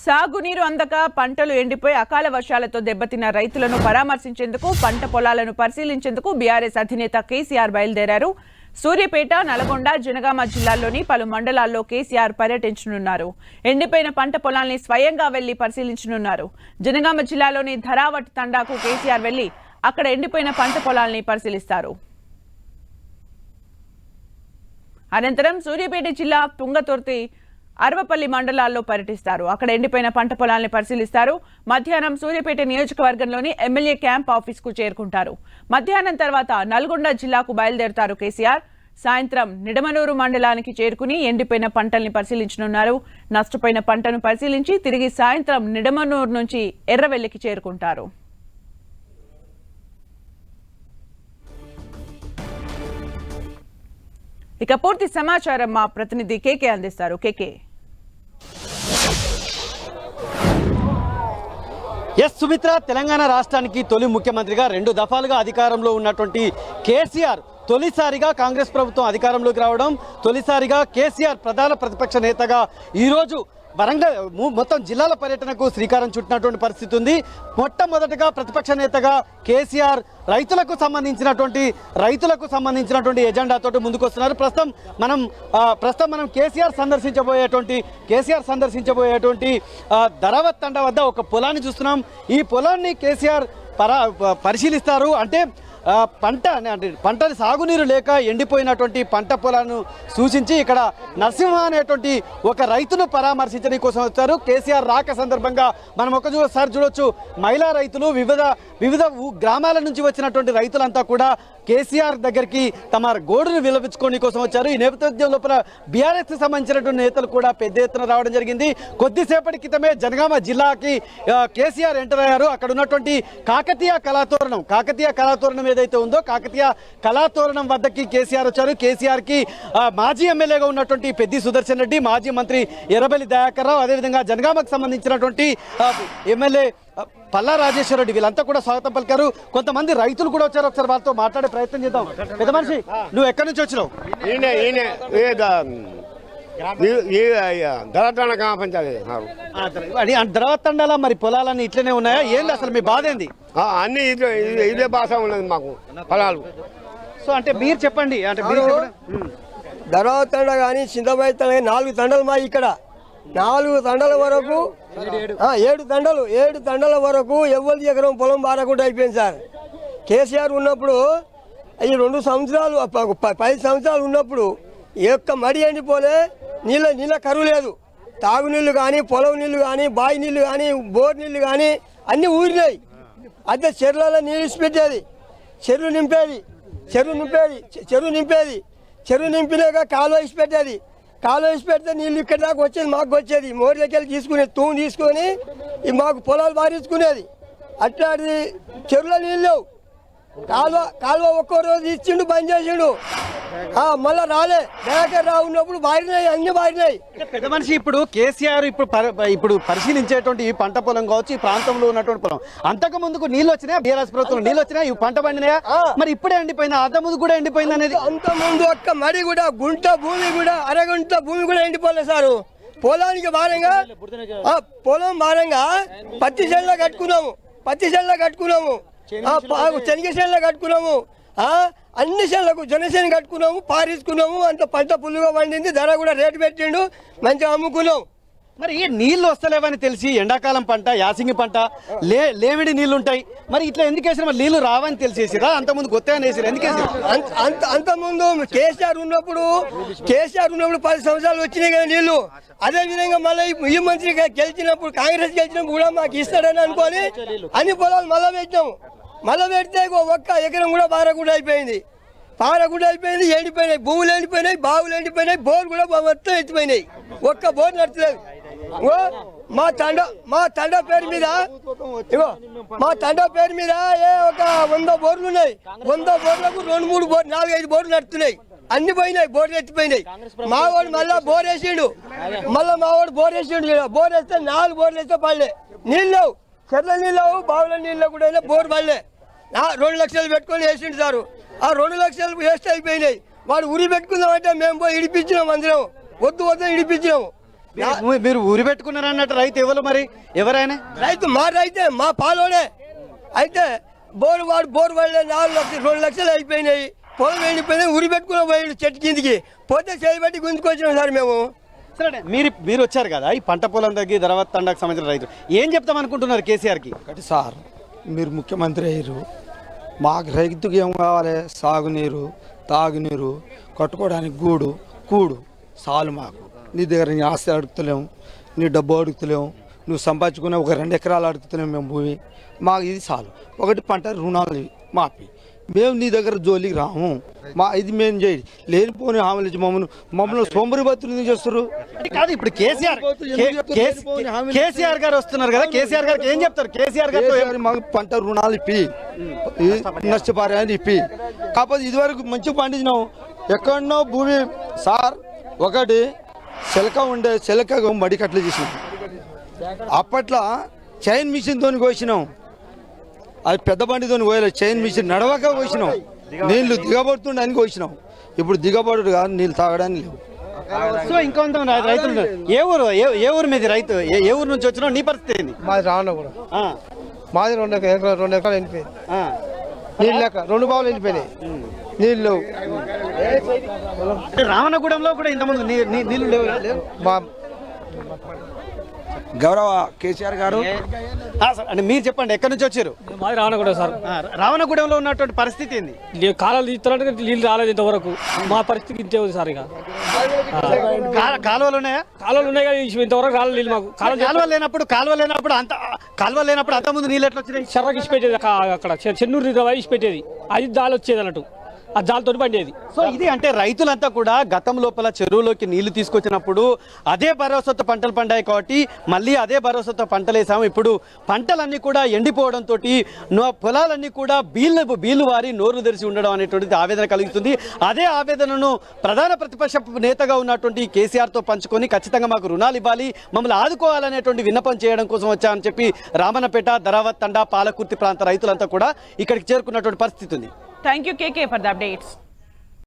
సాగునీరు అందక పంటలు ఎండిపోయి అకాల వర్షాలతో దెబ్బతిన్న రైతులను పరామర్శించేందుకు పంట పొలాలను పరిశీలించేందుకు బీఆర్ఎస్ అధినేత కేసీఆర్ బయలుదేరారు. సూర్యాపేట, నల్గొండ, జనగామ జిల్లాల్లోని పలు మండలాల్లో కేసీఆర్ పర్యటించనున్నారు. ఎండిపోయిన పంట పొలాల్ని స్వయంగా వెళ్లి పరిశీలించనున్నారు. జనగామ జిల్లాలోని ధరావట్ తండాకు కేసీఆర్ వెళ్లి అక్కడ ఎండిపోయిన పంట పొలాల్ని పరిశీలిస్తారు. అనంతరం సూర్యాపేట జిల్లా తుంగతుర్తి, అరవపల్లి మండలాల్లో పర్యటిస్తారు. అక్కడ ఎండిపోయిన పంట పొలాలను పరిశీలిస్తారు. మధ్యాహ్నం సూర్యాపేట నియోజకవర్గంలోని ఎమ్మెల్యే క్యాంప్ ఆఫీస్కు చేరుకుంటారు. మధ్యాహ్నం తర్వాత నల్గొండ జిల్లాకు బయలుదేరుతారు కేసీఆర్. సాయంత్రం నిడమనూరు మండలానికి చేరుకుని ఎండిపోయిన పంటల్ని పరిశీలించనున్నారు. నష్టపోయిన పంటను పరిశీలించి తిరిగి సాయంత్రం నిడమనూరు నుంచి ఎర్రవెల్లికి చేరుకుంటారు. ఇక పూర్తి సమాచారం మా ప్రతినిధి కేకే అందిస్తారు. కేకే. సుమిత్ర, తెలంగాణ రాష్ట్రానికి తొలి ముఖ్యమంత్రిగా 2 దఫాలుగా అధికారంలో ఉన్నటువంటి కేసీఆర్ తొలిసారిగా కాంగ్రెస్ ప్రభుత్వం అధికారంలోకి రావడం, తొలిసారిగా కేసీఆర్ ప్రధాన ప్రతిపక్ష నేతగా ఈరోజు వరంగల్ మొత్తం జిల్లాల పర్యటనకు శ్రీకారం చుట్టినటువంటి పరిస్థితి ఉంది. మొట్టమొదటిగా ప్రతిపక్ష నేతగా కేసీఆర్ రైతులకు సంబంధించినటువంటి ఎజెండాతో ముందుకు వస్తున్నారు. ప్రస్తుతం మనం కేసీఆర్ సందర్శించబోయేటువంటి ధరావత్ తండా వద్ద ఒక పొలాన్ని చూస్తున్నాం. ఈ పొలాన్ని కేసీఆర్ పరిశీలిస్తారు. అంటే పంట సాగునీరు లేక ఎండిపోయినటువంటి పంట పొలాలను సూచించి ఇక్కడ నరసింహ అనేటువంటి ఒక రైతును పరామర్శించడం కోసం వచ్చారు. కేసీఆర్ రాక సందర్భంగా మనం ఒకసారి చూడొచ్చు, మహిళా రైతులు, వివిధ గ్రామాల నుంచి వచ్చినటువంటి రైతులంతా కూడా కేసీఆర్ దగ్గరికి తమ గోడును విలపించుకోవడం కోసం వచ్చారు. ఈ నేపథ్యం లోపల బీఆర్ఎస్ కి సంబంధించినటువంటి నేతలు కూడా పెద్ద ఎత్తున రావడం జరిగింది. కొద్దిసేపటి క్రితమే జనగామ జిల్లాకి కేసీఆర్ ఎంటర్ అయ్యారు. అక్కడ ఉన్నటువంటి కాకతీయ కళాతోరణం ఏదైతే ఉందో కాకతీయ కళాతోరణం వద్దకి కేసీఆర్ వచ్చారు. కేసీఆర్ కి మాజీ ఎమ్మెల్యేగా ఉన్నటువంటి పెద్ది సుదర్శన్ రెడ్డి, మాజీ మంత్రి ఎర్రబెల్లి దయాకర్ రావు, అదేవిధంగా జనగామకు సంబంధించినటువంటి ఎమ్మెల్యే పల్లా రాజేశ్వర రెడ్డి వీళ్ళంతా కూడా స్వాగతం పలికారు. కొంతమంది రైతులు కూడా వచ్చారు. ఒకసారి వాళ్ళతో మాట్లాడే ప్రయత్నం చేద్దాం. పెద్ద మనిషి, నువ్వు ఎక్కడి నుంచి వచ్చినావు? ధరావత్ తండాల మరి పొలాలన్నీ ఇట్లనే ఉన్నాయా? ఏంది అసలు మీ బాధ ఏంది? అన్ని ఇదే భాష ఉన్నది మాకు పొలాలు. సో అంటే మీరు చెప్పండి. అంటే ధరావత్ తండ కానీ చింతబాయి తండ 4 తండలు మా ఇక్కడ 4 తండల వరకు 7 తండల వరకు ఎవరి ఎకరం పొలం బారకుండా అయిపోయింది సార్. కేసీఆర్ ఉన్నప్పుడు ఈ 2 సంవత్సరాలు 10 సంవత్సరాలు ఉన్నప్పుడు యొక్క మడి ఎండిపోలే, నీళ్ళ కరువు లేదు. తాగునీళ్ళు కానీ, పొలం నీళ్ళు కానీ, బావి నీళ్ళు కానీ, బోర్ నీళ్ళు కానీ అన్నీ ఊరినాయి. అదే చెరువులలో నీళ్ళు ఇచ్చిపెట్టేది, చెరువు నింపినాక కాలువ ఇచ్చిపెట్టేది. కాలువ ఇచ్చిపెడితే నీళ్ళు ఇక్కడ దాకా వచ్చేది, మాకు వచ్చేది. మోరీలకి వెళ్ళి తీసుకొని మాకు పొలాలు బారించుకునేది. అట్లాంటిది చెరువులో నీళ్ళు లేవు. కాలువ ఒక్కో రోజు ఇచ్చిండు, బంద్ చేసిండు. మళ్ళా రాలే. దయాకర్ రావు ఉన్నప్పుడు బారినాయి, అన్ని బారినాయి. పెద్ద మనిషి, ఇప్పుడు కేసీఆర్ ఇప్పుడు పరిశీలించేటువంటి ఈ పంట పొలం కావచ్చు, ఈ ప్రాంతంలో ఉన్నటువంటి పొలం, అంతకు ముందుకు నీళ్ళు వచ్చినాయా? బీఆర్ఎస్ ప్రభుత్వం నీళ్ళు వచ్చినాయా? ఈ పంట పండినాయా? మరి ఇప్పుడే ఎండిపోయిందా? అంత ముందు కూడా ఎండిపోయింది అనేది? అంత ముందు ఒక్క మడి కూడా, గుంట భూమి కూడా, అరగుంట భూమి కూడా ఎండిపోలేదు సారు. పొలానికి భారంగా పత్తి చేనులో కట్టుకున్నాము, శనగ చేనులో కట్టుకున్నాము, అన్ని చేనులకు జనసేన కట్టుకున్నాము, పారించుకున్నాము. అంత పంట పుల్లుగా పండింది. ధర కూడా రేటు పెట్టిండు, మంచిగా అమ్ముకున్నాం. మరి నీళ్లు వస్తలేవని తెలిసి ఎండాకాలం పంట, యాసింగి పంట లేవిడి నీళ్లు ఉంటాయి. మరి ఇట్లా ఎందుకు వేసారు? మరి నీళ్లు రావని తెలిసేసిరా? అంత ముందు కొత్తగా వేసారు, ఎందుకు వేసారు? అంత ముందు కేసీఆర్ ఉన్నప్పుడు 10 సంవత్సరాలు వచ్చినాయి కదా నీళ్లు. అదే విధంగా మళ్ళీ ఈ మంత్రి గెలిచినప్పుడు, కాంగ్రెస్ గెలిచినప్పుడు కూడా మాకు ఇస్తాడని అనుకోని అన్ని పొలాలు మళ్ళా పెడితే ఒక్క ఎకరం కూడా పారకుండా అయిపోయింది, ఎండిపోయినాయి. భూములు ఎండిపోయినాయి, బావులు ఎండిపోయినాయి, బోర్ కూడా మొత్తం ఎత్తిపోయినాయి. ఒక్క బోర్ నడుతులేదు. మా తండా పేరు మీద ఒక 100 బోర్లు ఉన్నాయి. 100 బోర్లకు 2-3 బోర్లు, 4-5 బోర్లు నడుతున్నాయి. అన్ని పోయినాయి, బోర్లు ఎత్తిపోయినాయి. మావాడు మళ్ళా బోర్ వేసిండు. బోర్ వేస్తే 4 బోర్లు వేస్తే పడలే. నీళ్ళు లేవు, చెట్ల నీళ్ళు లేవు, బావుల నీళ్ళు కూడా బోర్ పడలే. 2 లక్షలు పెట్టుకొని వేసిండు సారు. ఆ 2 లక్షలు వేస్ట్ అయిపోయినాయి. వాడు ఉరి పెట్టుకుందామంటే మేము పోయి ఇడిపించినాం. అందరం వద్దు ఇడిపించినాము. మీరు ఊరి పెట్టుకున్నారు అన్నట్టు రైతు ఎవరు మరి ఎవరైనా రైతు మా రైతే మా పాలోడే అయితే బోరు పడలే 4 లక్షలు 2 లక్షలు అయిపోయినాయి. పొలం ఎండిపోయినాయి. ఉరి పెట్టుకుని పోయాడు చెట్టు కిందికి పోతే చేయబట్టి గుంజుకొచ్చినాం సార్ మేము. సరే మీరు వచ్చారు కదా ఈ పంట పొలం దగ్గర ధరవత్ తండాకు సంబంధించిన రైతులు ఏం చెప్తాం అనుకుంటున్నారు కేసీఆర్కి? ఒకటి సార్, మీరు ముఖ్యమంత్రి అయ్యారు, మాకు రైతుకి ఏం కావాలి? సాగునీరు, తాగునీరు, కట్టుకోవడానికి కూడు చాలు మాకు. నీ దగ్గర నీ ఆస్తి అడుగుతలేము, నీ డబ్బు అడుగుతలేము, నువ్వు సంపాదించుకునే ఒక 2 ఎకరాలు అడుగుతలేము మేము భూమి. మాకు ఇది చాలు. ఒకటి పంట రుణాలు మాపి, మేము నీ దగ్గర జోలికి రాము. ఇది మేము చేయి లేనిపోని హామీలు ఇచ్చి మమ్మల్ని సోమరి బతులు చేస్తారు కాదు. ఇప్పుడు కేసీఆర్ గారు వస్తున్నారు కదా, కేసీఆర్ గారికి ఏం చెప్తారు? కేసీఆర్ గారు మాకు పంట రుణాలు ఇప్పి, నష్టపరిహారం ఇప్పి. కాకపోతే ఇదివరకు మంచిగా పండించినాం. ఎక్కడనో భూమి సార్, ఒకటి చెలక మడికట్లు చేసినాం. అప్పట్లో చైన్ మిషన్తో కోసినాం. అది పెద్ద బండితో కోయలేదు, చైన్ మిషన్ నడవక కోసినాం. నీళ్లు దిగబడుతుండని కోసినాం. ఇప్పుడు దిగబడు కాదు, నీళ్ళు తాగడానికి లేవు. సో ఇంకొంతమంది రైతులు ఏ ఊరు మీది రైతు? ఏ ఊరు నుంచి వచ్చినావు? నీ పరిస్థితి ఏంది? మాది రావణ కూడా మాది 2 ఎకరాలు వెళ్ళిపోయింది. నీళ్ళు లేక 2 బావులు వెళ్ళిపోయినాయి. నీళ్ళు రావణగూడెంలో కూడా ఇంతమంది నీళ్లు లేవు. మా గౌరవ కేసీఆర్ గారు అంటే మీరు చెప్పండి, ఎక్కడి నుంచి వచ్చారు? మాది రావణగూడెం సార్. రావణగూడెంలో ఉన్నటువంటి పరిస్థితి ఏంది? కాలాలు తీస్తున్నారంటే నీళ్ళు రాలేదు ఇంతవరకు. మా పరిస్థితి ఇంతే ఉంది సార్. ఇక కాలువలు ఉన్నాయా? కాలువలు ఉన్నాయి కానీ ఇంతవరకు రాలేదు నీళ్ళు మాకు. కాలువ లేనప్పుడు అంత ముందు నీళ్ళు ఎట్లా వచ్చినాయి? చెర్రకి ఇచ్చి పెట్టేది అక్కడ చెన్నూరు ఇచ్చి పెట్టేది. అది దాలి వచ్చేది అన్నట్టు, ఆ జాలతో పండేది. సో ఇది అంటే రైతులంతా కూడా గతం లోపల చెరువులోకి నీళ్లు తీసుకొచ్చినప్పుడు అదే భరోసాతో పంటలు పండాయి కాబట్టి మళ్ళీ అదే భరోసాతో పంటలు వేసాము. ఇప్పుడు పంటలన్నీ కూడా ఎండిపోవడంతో పొలాలన్నీ కూడా బీళ్లు వారి నోరు తెరిచి ఉండడం అనేటువంటిది ఆవేదన కలిగిస్తుంది. అదే ఆవేదనను ప్రధాన ప్రతిపక్ష నేతగా ఉన్నటువంటి కేసీఆర్తో పంచుకొని ఖచ్చితంగా మాకు రుణాలు ఇవ్వాలి, మమ్మల్ని ఆదుకోవాలనేటువంటి విన్నపం చేయడం కోసం వచ్చామని చెప్పి రామన్నపేట, ధరావత్ తండా, పాలకుర్తి ప్రాంత రైతులంతా కూడా ఇక్కడికి చేరుకున్నటువంటి పరిస్థితి ఉంది. Thank you, KK, for the updates.